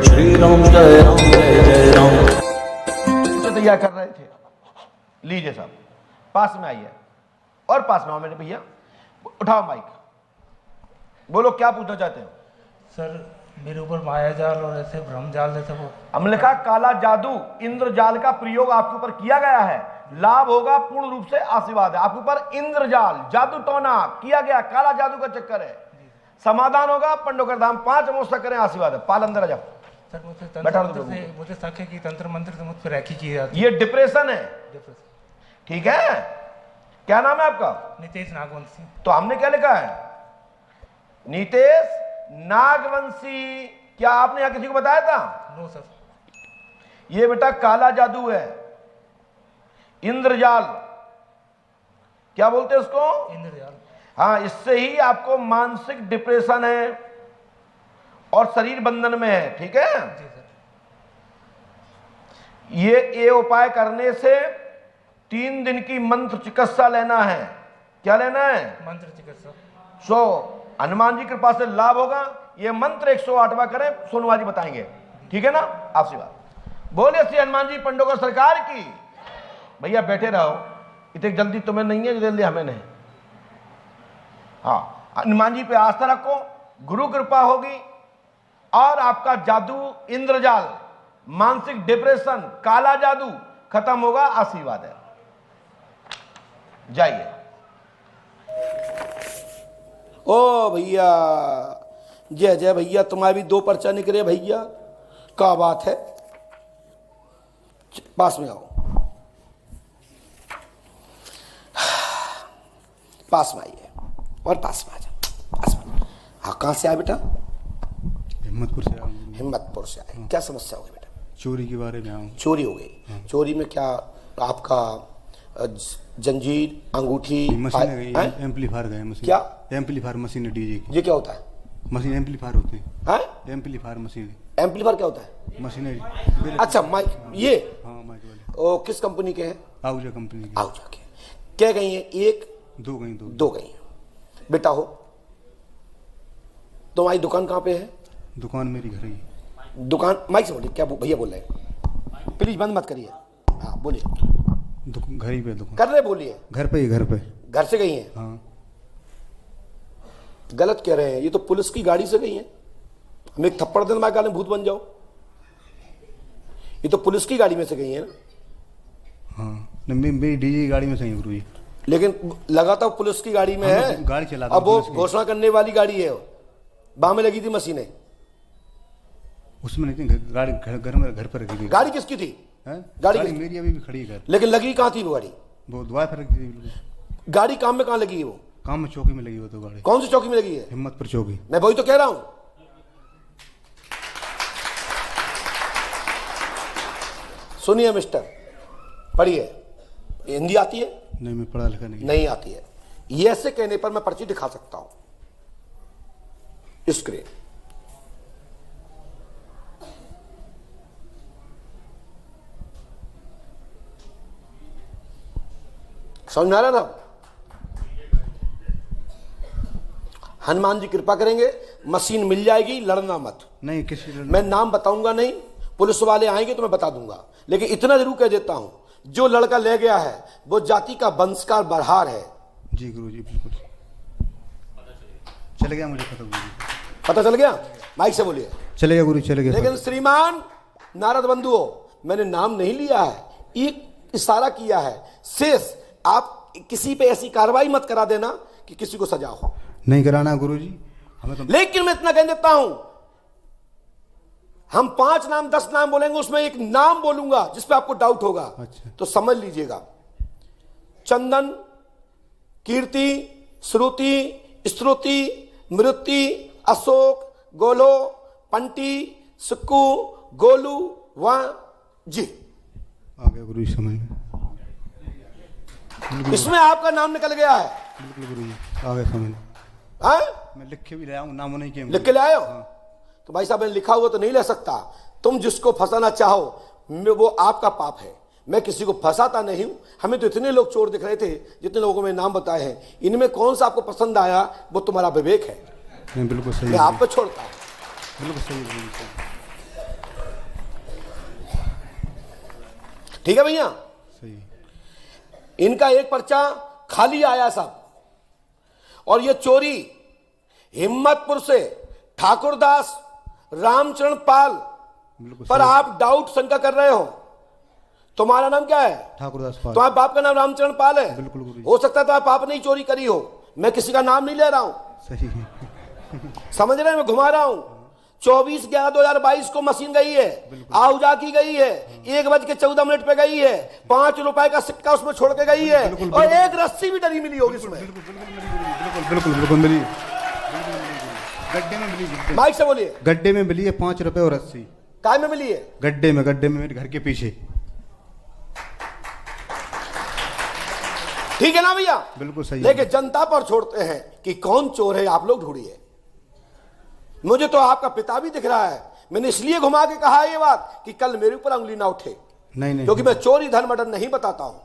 श्री राम जय राम जय जय राम। तैयार कर रहे थे। लीजिए साहब, पास में आइए और पास में आओ मेरे भैया, उठाओ माइक, बोलो क्या पूछना चाहते हो। सर मेरे ऊपर माया जाल और ऐसे भ्रम जाल जैसे वो हमने कहा काला जादू इंद्रजाल का प्रयोग आपके ऊपर किया गया है, लाभ होगा, पूर्ण रूप से आशीर्वाद है। आपके ऊपर इंद्रजाल जादू टोना किया गया, काला जादू का चक्कर है, समाधान होगा, पंडोकर धाम 5 अमावस्या करें, आशीर्वाद है। पाल अंदर आ जाओ। सर मुझे बैठा तंत्र दो मंत्र से मुझे शक है कि तंत्र मंत्र से मुझ पर रैकी की जाती ये डिप्रेशन है, है। ठीक है। क्या नाम है आपका? नितेश नागवंशी। तो हमने क्या लिखा है? नीतेश नागवंशी। क्या आपने यहां किसी को बताया था? No sir. ये बेटा काला जादू है, इंद्रजाल, क्या बोलते हैं उसको? इंद्रजाल। हाँ, इससे ही आपको मानसिक डिप्रेशन है और शरीर बंधन में है, ठीक है। जी सर। ये उपाय करने से 3 दिन की मंत्र चिकित्सा लेना है। क्या लेना है? मंत्र चिकित्सा। हनुमान जी कृपा से लाभ होगा। ये मंत्र 108वां करें, सोनुआ जी बताएंगे, ठीक है ना। आशीर्वाद बोलिए श्री हनुमान जी पंडोकर सरकार की। भैया बैठे रहो, इतनी जल्दी तुम्हें नहीं है, जल्दी हमें नहीं। हाँ, हनुमान जी पे आस्था रखो, गुरु कृपा होगी और आपका जादू, इंद्रजाल, मानसिक डिप्रेशन, काला जादू खत्म होगा, आशीर्वाद है। जाइए। ओ भैया, जय जय भैया, तुम्हारे भी 2 पर्चा निकले भैया, क्या बात है। पास में आओ, पास में आइए और पास में आ जाओ, पास में। हाँ, कहाँ से आए बेटा? हिम्मतपुर से आया। हिम्मतपुर से आए। क्या समस्या हो गई बेटा? चोरी के बारे में आऊँ। चोरी हो गई। चोरी में क्या आपका जंजीर, अंगूठी, मशीन एम्पलीफायर गए मशीन। क्या? एम्पलीफायर मशीन है डीजे की। ये क्या होता है? मशीन एम्पलीफायर होते हैं। हैं? Amplifier machine. एम्पलीफायर क्या होता है? मशीनरी। अच्छा, माइक, ये हाँ माइक वाले। ओ, किस कंपनी के हैं? आहूजा कंपनी की। आओ जाके। क्या गई है? 1 2 गई। 2 गई। बेटा हो, तुम्हारी दुकान कहाँ पे है? दुकान मेरी घर ही। दुकान, माइक से बोलिए, क्या भैया बोल रहे हैं, प्लीज बंद मत करिए। हाँ बोलिए। घर ही पे दुकान कर रहे, बोलिए। घर पे ही। घर पे। घर से गई हैं? हाँ। गलत कह रहे हैं, ये तो पुलिस की गाड़ी से गई हैं। हम एक थप्पड़ देने मार गाले भूत बन जाओ। ये तो पुलिस की गाड़ी में से गई है ना। हाँ, मेरी डीजे की गाड़ी में सही गुरु जी। लेकिन लगा तो पुलिस की गाड़ी में है। गाड़ी चलाता अब वो घोषणा करने वाली गाड़ी है, बाह में लगी थी मशीनें, उसमें नहीं थी गाड़ी। घर में, घर पर रखी थी। गाड़ी किसकी थी? गाड़ी मेरी अभी भी खड़ी है घर। लेकिन लगी कहाँ थी वो गाड़ी? वो दुआ पर रखी थी। गाड़ी काम में कहाँ लगी है वो? काम में चौकी में लगी वो तो गाड़ी। कौन सी चौकी में लगी है? हिम्मतपुर चौकी। मैं वही तो कह रहा हूं। सुनिए मिस्टर, पढ़िए। हिंदी आती है? नहीं, मैं पढ़ा लिखा नहीं आती है। ये ऐसे कहने पर मैं पर्ची दिखा सकता हूं, स्क्रीन। समझ में आ रहा ना? हनुमान जी कृपा करेंगे, मशीन मिल जाएगी, लड़ना मत। नहीं, किसी मैं नाम बताऊंगा नहीं, पुलिस वाले आएंगे तो मैं बता दूंगा। लेकिन इतना जरूर कह देता हूं, जो लड़का ले गया है वो जाति का वंशकार बरहार है। जी गुरु जी, बिल्कुल चले गया, मुझे पता गुरु जी। पता चल गया? माइक से बोलिए। चले गया गुरु, चले गया। लेकिन श्रीमान नारद बंधुओं, मैंने नाम नहीं लिया है, एक इशारा किया है। शेष आप किसी पे ऐसी कार्रवाई मत करा देना कि किसी को सजा हो। नहीं कराना गुरु जी हमें तो। लेकिन मैं इतना कह देता हूं, हम 5 नाम 10 नाम बोलेंगे, उसमें एक नाम बोलूंगा जिस पे आपको डाउट होगा। अच्छा। तो समझ लीजिएगा। चंदन, कीर्ति, श्रुति, स्त्रुति, मृति, अशोक, गोलो, पंटी, सुक्कू, गोलू, वां जी। आ गया गुरु जी समझ में। इसमें आपका नाम निकल गया है। बिल्कुल गुरु जी, आ गया समझ में। मैं लिख के भी ले आऊँ, नाम नहीं किया। लिख के ले आए हो? तो भाई साहब, मैंने लिखा हुआ तो नहीं ले सकता। तुम जिसको फंसाना चाहो वो आपका पाप है। मैं किसी को फंसाता नहीं हूं। हमें तो इतने लोग चोर दिख रहे थे, जितने लोगों में नाम बताए हैं, इनमें कौन सा आपको पसंद आया वो तुम्हारा विवेक है। नहीं, बिल्कुल सही। मैं आप पे छोड़ता हूं। बिल्कुल सही। ठीक है भैया। सही। इनका एक पर्चा खाली आया साहब, और ये चोरी हिम्मतपुर से ठाकुरदास रामचरण पाल बिल्कुल पर सही। आप डाउट शंका कर रहे हो। तुम्हारा नाम क्या है? ठाकुरदास पाल। तुम्हारे बाप का नाम रामचरण पाल है? बिल्कुल गुरु जी। हो सकता है तो आप ने ही चोरी करी हो, मैं किसी का नाम नहीं ले रहा हूं, सही। समझ रहे हैं? मैं घुमा रहा हूं। 24/11/2022 को मशीन गई है, आहूजा की गई है, 1:14 पे गई है, 5 रुपए का सिक्का उसमें छोड़ के गई है, बिल्कुल, और एक रस्सी भी डरी मिली होगी उसमें। बिल्कुल बिल्कुल मिली, गड्ढे में मिली। माइक से बोलिए। गड्ढे में मिली है 5 रुपए और 80। काय में मिली है? गड्ढे में मेरे घर के पीछे। ठीक है ना भैया? बिल्कुल सही। लेकिन जनता पर छोड़ते हैं कि कौन चोर है, आप लोग ढूंढिए। मुझे तो आपका पिता भी दिख रहा है, मैंने इसलिए घुमा के कहा ये बात कि कल मेरे ऊपर उंगली ना उठे, नहीं क्योंकि मैं चोरी धन मर्डर नहीं बताता हूं।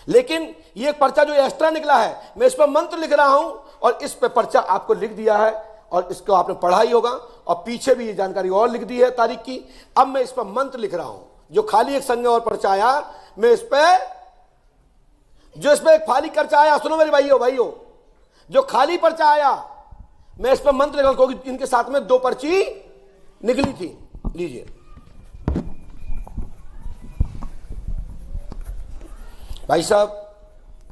लेकिन ये एक पर्चा जो एक्स्ट्रा निकला है, मैं इस पर मंत्र लिख रहा हूं, और इस पे पर्चा आपको लिख दिया है, और इसको आपने पढ़ा ही होगा, और पीछे भी ये जानकारी और लिख दी है तारीख की। अब मैं इस पर मंत्र लिख रहा हूं, जो खाली एक संज्ञा और पर्चा आया, मैं इस पे जो इसमें एक खाली पर्चा आया, सुनो मेरे भाइयों, जो खाली पर्चा आया मैं इस पर मंत्र लिखा, क्योंकि इनके साथ में 2 पर्ची निकली थी। लीजिए भाई साहब,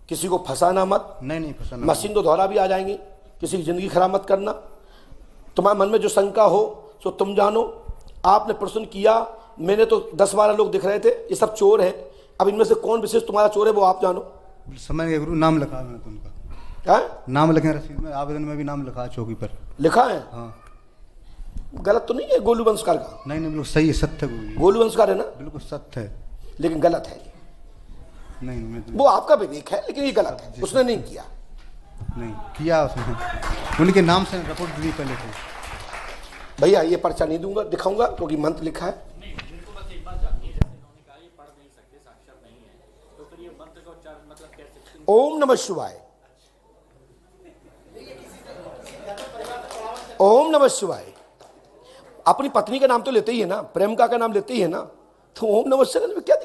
किसी को फंसाना मत। नहीं फंसाना। मशीन तो दोहरा भी आ जाएंगी, किसी की जिंदगी खराब मत करना। तुम्हारे मन में जो शंका हो सो तुम जानो। आपने प्रश्न किया, मैंने तो 10-12 लोग दिख रहे थे, ये सब चोर हैं। अब इनमें से कौन विशेष तुम्हारा चोर है वो आप जानो। समझ गए गुरु, नाम लिखा मैंने तो उनका। है? नाम लिखे रसीद में, आवेदन में भी नाम लिखा है, चौकी पर लिखा है। हाँ। गलत तो नहीं है गोलू वंशकार का? नहीं बिल्कुल सही है, सत्य गुरु जी। गोलू वंशकार है ना? बिल्कुल सत्य है। लेकिन गलत है। नहीं मैं तो वो आपका विवेक है, लेकिन ये गलत है, उसने नहीं किया। नहीं किया उसने, उनके नाम से रिपोर्ट दी पहले थे। भैया ये पर्चा नहीं दूंगा, दिखाऊंगा, क्योंकि मंत्र लिखा है। ओम नमः शिवाय, ओम नमः शिवाय। अपनी पत्नी का नाम तो लेते ही है ना, प्रेमिका का नाम लेते ही है ना, तो ओम नमः शिवाय में क्या